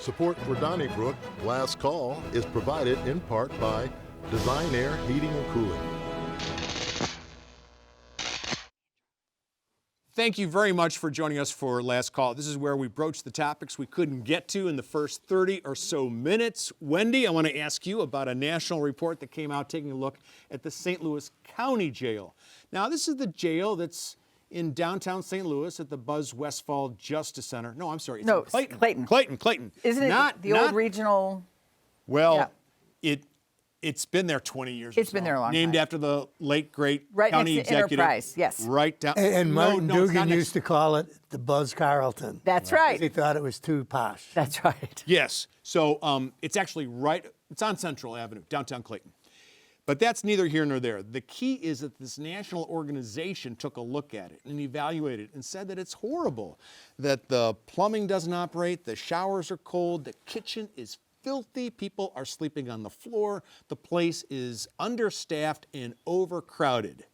Support for Donnybrook Last Call is provided in part by Design Air Heating and Cooling. Thank you very much for joining us for Last Call. This is where we broach the topics we couldn't get to in the first 30 or so minutes. Wendy, I want to ask you about a national report that came out taking a look at the St. Louis County Jail. Now, this is the jail that's in downtown St. Louis at the Buzz Westfall Justice Center. No, I'm sorry. It's in Clayton. Clayton. Isn't it the old regional? Well, yeah. It's been there 20 years. It's been there a long time. Named after the late, great right county next to executive. Enterprise, yes. Right down. And Martin Dugan used to call it the Buzz Carlton. That's right. He thought it was too posh. That's right. Yes. So it's actually it's on Central Avenue, downtown Clayton. But that's neither here nor there. The key is that this national organization took a look at it and evaluated it and said that it's horrible, that the plumbing doesn't operate, the showers are cold, the kitchen is filthy, people are sleeping on the floor, the place is understaffed and overcrowded.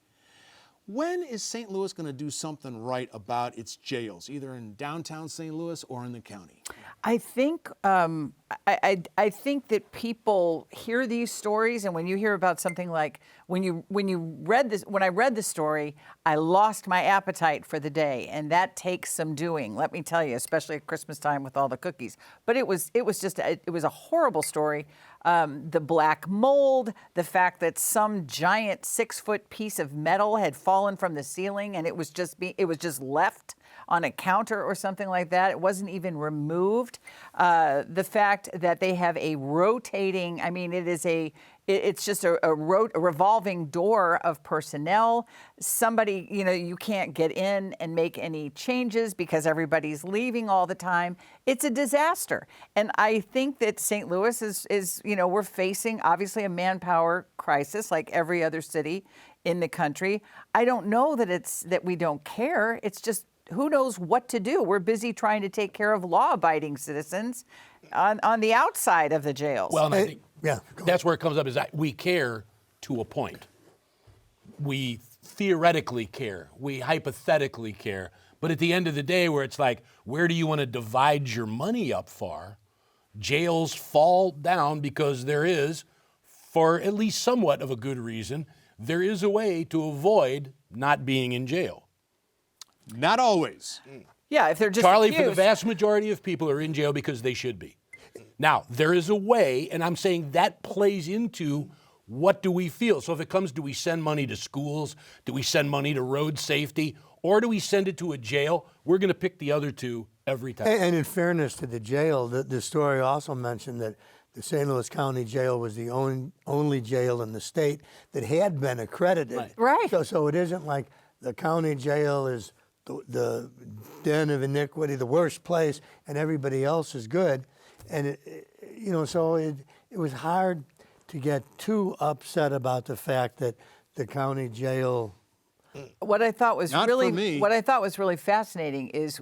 When is St. Louis going to do something right about its jails, either in downtown St. Louis or in the county? I think I think that people hear these stories, and when you hear about something like when I read the story, I lost my appetite for the day, and that takes some doing. Let me tell you, especially at Christmas time with all the cookies. But it was a horrible story. The black mold, the fact that some giant 6-foot piece of metal had fallen from the ceiling, and it was just left on a counter or something like that. It wasn't even removed. The fact that they have a rotating, it's just a revolving door of personnel. Somebody, you can't get in and make any changes because everybody's leaving all the time. It's a disaster. And I think that St. Louis is we're facing obviously a manpower crisis like every other city in the country. I don't know that we don't care. It's just, who knows what to do? We're busy trying to take care of law-abiding citizens on the outside of the jails. Well, and I think that's where it comes up, is that we care to a point. We theoretically care. We hypothetically care. But at the end of the day, where it's like, where do you want to divide your money up for? Jails fall down because there is, for at least somewhat of a good reason, there is a way to avoid not being in jail. Not always. Yeah, if they're just Charlie, accused. for the vast majority of people are in jail because they should be. Now, there is a way, and I'm saying that plays into what do we feel. So if it comes, do we send money to schools? Do we send money to road safety? Or do we send it to a jail? We're going to pick the other two every time. And in fairness to the jail, the story also mentioned that the St. Louis County Jail was the only jail in the state that had been accredited. Right. So it isn't like the county jail is the den of iniquity, the worst place, and everybody else is good. And so it was hard to get too upset about the fact that the county jail. What I thought was Not for me. What I thought was really fascinating is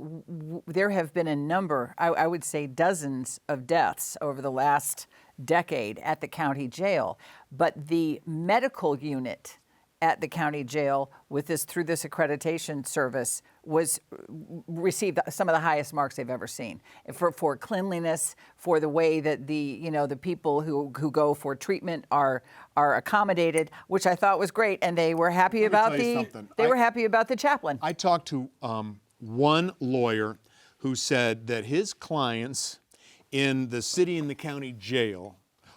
there have been a number, I would say dozens of deaths over the last decade at the county jail, but the medical unit at the county jail through this accreditation service received some of the highest marks they've ever seen for cleanliness, for the way that the people who go for treatment are accommodated, which I thought was great, and they were happy about the chaplain. I talked to one lawyer who said that his clients in the city and the county jail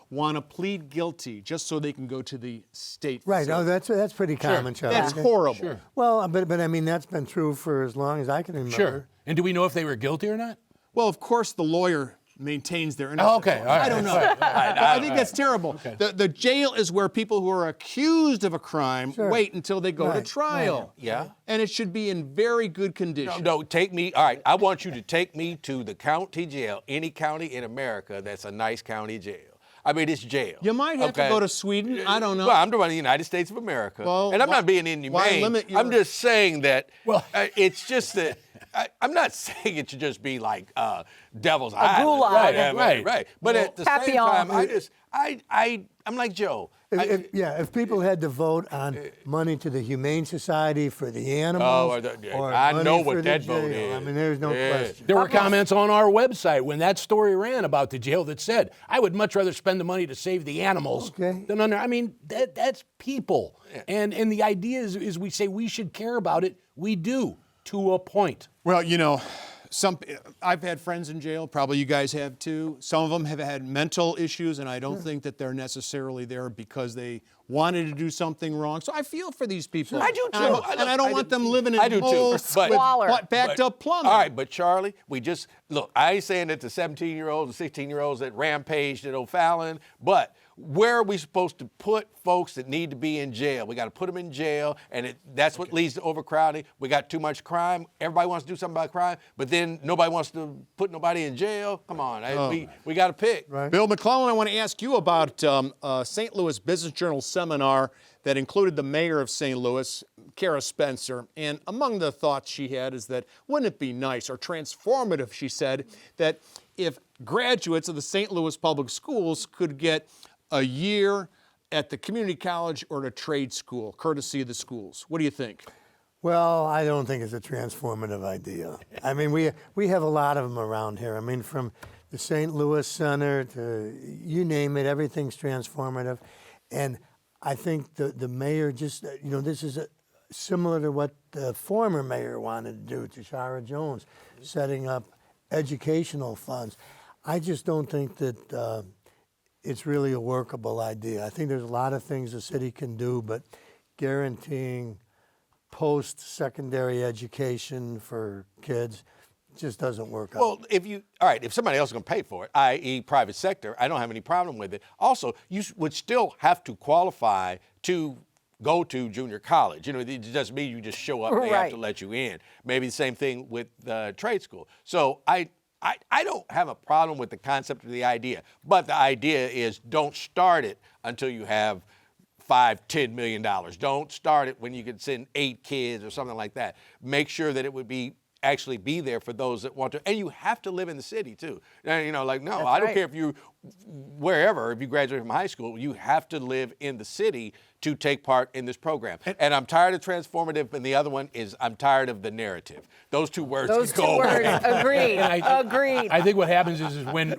want to plead guilty just so they can go to the state Right. facility. Oh, that's pretty common, Charlie. That's horrible. Sure. Well, but that's been true for as long as I can remember. Sure. And do we know if they were guilty or not? Well, of course, the lawyer maintains their innocence. Oh, okay. All right. I don't know. All right. But I think that's terrible. Okay. The jail is where people who are accused of a crime wait until they go to trial. Right. Yeah. And it should be in very good condition. No, take me. All right, I want you to take me to the county jail, any county in America that's a nice county jail. I mean, it's jail. You might have to go to Sweden. I don't know. Well, I'm talking about the United States of America. Well, and I'm why- not being why inhumane. limit your- I'm just saying that it's just that I'm not saying it should just be like Devil's Island. gulag. Right. But at the same Papillon. time, I'm like Joe. If people had to vote on money to the Humane Society for the animals, or I money know for what the that vote jail, is. I mean, there's no question. There were comments on our website when that story ran about the jail that said, I would much rather spend the money to save the animals than on there. I mean, that's people. Yeah. And the idea is we say we should care about it. We do, to a point. Well, I've had friends in jail, probably you guys have too. Some of them have had mental issues, and I don't think that they're necessarily there because they wanted to do something wrong. So I feel for these people. I do too. And I don't want them living in holes Squalor. with backed up plumbing. All right, but Charlie, I ain't saying that the 17-year-olds and 16-year-olds that rampaged at O'Fallon, but where are we supposed to put folks that need to be in jail? We got to put them in jail, and that's what leads to overcrowding. We got too much crime. Everybody wants to do something about crime, but then nobody wants to put nobody in jail. Come on, we got to pick. Right. Bill McClellan, I want to ask you about a St. Louis Business Journal seminar that included the mayor of St. Louis, Kara Spencer, and among the thoughts she had is that wouldn't it be nice or transformative, she said, that if graduates of the St. Louis public schools could get a year at the community college or at a trade school, courtesy of the schools. What do you think? Well, I don't think it's a transformative idea. I mean, we have a lot of them around here. I mean, from the St. Louis Center to you name it, everything's transformative. And I think the mayor just, this is similar to what the former mayor wanted to do, Tashara Jones, setting up educational funds. I just don't think that it's really a workable idea. I think there's a lot of things the city can do, but guaranteeing post-secondary education for kids just doesn't work out. Well, if somebody else is going to pay for it, i.e. private sector, I don't have any problem with it. Also, you would still have to qualify to go to junior college. It doesn't mean you just show up and they have to let you in. Maybe the same thing with trade school. So I don't have a problem with the concept of the idea, but the idea is don't start it until you have $5-10 million. Don't start it when you can send 8 kids or something like that. Make sure that it would actually be there for those that want to, and you have to live in the city too. I don't care if you graduate from high school, you have to live in the city to take part in this program. And I'm tired of transformative, and the other one is I'm tired of the narrative. Those two words go away. Agreed. Agreed. I think what happens is when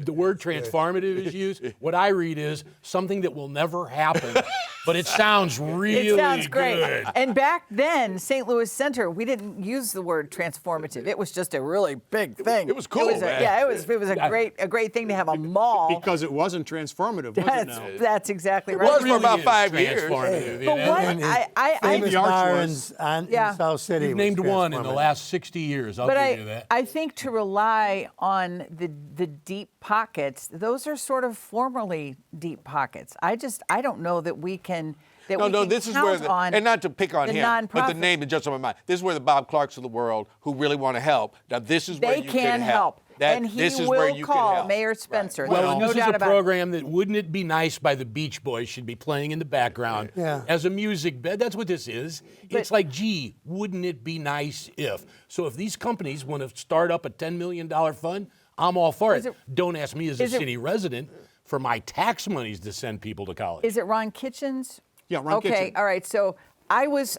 the word transformative is used, what I read is something that will never happen, but it sounds really It sounds great. good. And back then, St. Louis Center, we didn't use the word transformative. It was just a really big thing. It was cool, man. It was a great thing to have a mall. Because it wasn't transformative, was it now? That's exactly It right. was for about 5 years. Transformative, But what I Famous the arch barns in South City. You've was named one in the transformative. last 60 years. I'll But give you that. I think to rely on the deep pockets, those are sort of formerly deep pockets. I don't know that we can. This is where, and not to pick on him, but the nonprofit. name is just on my mind. This is where the Bob Clarks of the world who really want to help. Now, this is where They you can help. And he this is where will you call can help. Mayor Spencer. Right. There's Well, and no this is doubt a about it. program that Wouldn't It Be Nice by the Beach Boys should be playing in the background as a music bed. That's what this is. It's like, gee, wouldn't it be nice if? So if these companies want to start up a $10 million fund, I'm all for it. Don't ask me as a city resident for my tax monies to send people to college. Is it Ron Kitchens? Yeah, Ron Kitchen. Okay, all right. So I was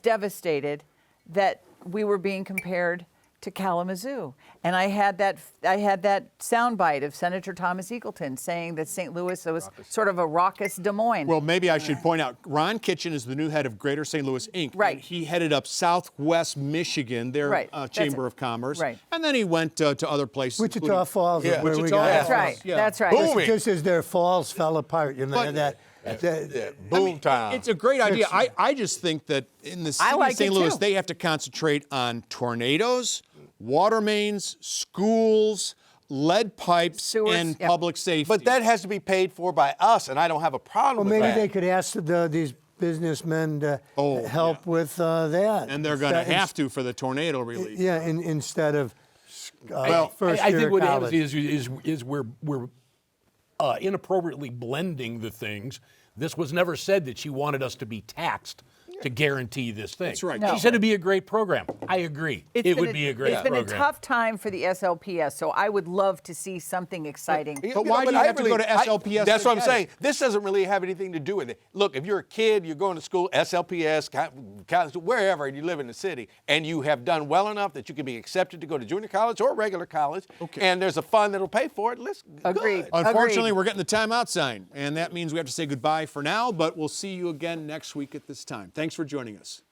devastated that we were being compared to Kalamazoo, and I had that soundbite of Senator Thomas Eagleton saying that St. Louis was sort of a raucous Des Moines. Well, maybe I should point out, Ron Kitchen is the new head of Greater St. Louis, Inc. Right. And he headed up Southwest Michigan, their Chamber of Commerce. Right. And then he went to other places. Wichita including- Falls is where we Wichita got That's Falls. right. Yeah. That's right. Booming. Just as their falls fell apart, Boom time. It's a great idea. I just think that in the city like of St. it Louis, too. they have to concentrate on tornadoes, water mains, schools, lead pipes, Sewers, and yep. public safety. But that has to be paid for by us, and I don't have a problem Well, with maybe that. they could ask these businessmen to help with that. and they're going to have to for the tornado relief. Yeah, instead of first I year think what college. happens is we're inappropriately blending the things. This was never said that she wanted us to be taxed to guarantee this thing. That's right. No. She said it'd be a great program. I agree. It would be a great It's been program. a tough time for the SLPS, so I would love to see something exciting. But why do you have to go to SLPS? That's to what I'm get saying. it? This doesn't really have anything to do with it. Look, if you're a kid, you're going to school, SLPS, college, wherever, and you live in the city, and you have done well enough that you can be accepted to go to junior college or regular college, and there's a fund that'll pay for it, Agreed. good. Unfortunately, we're getting the timeout sign, and that means we have to say goodbye for now, but we'll see you again next week at this time. Thanks for joining us.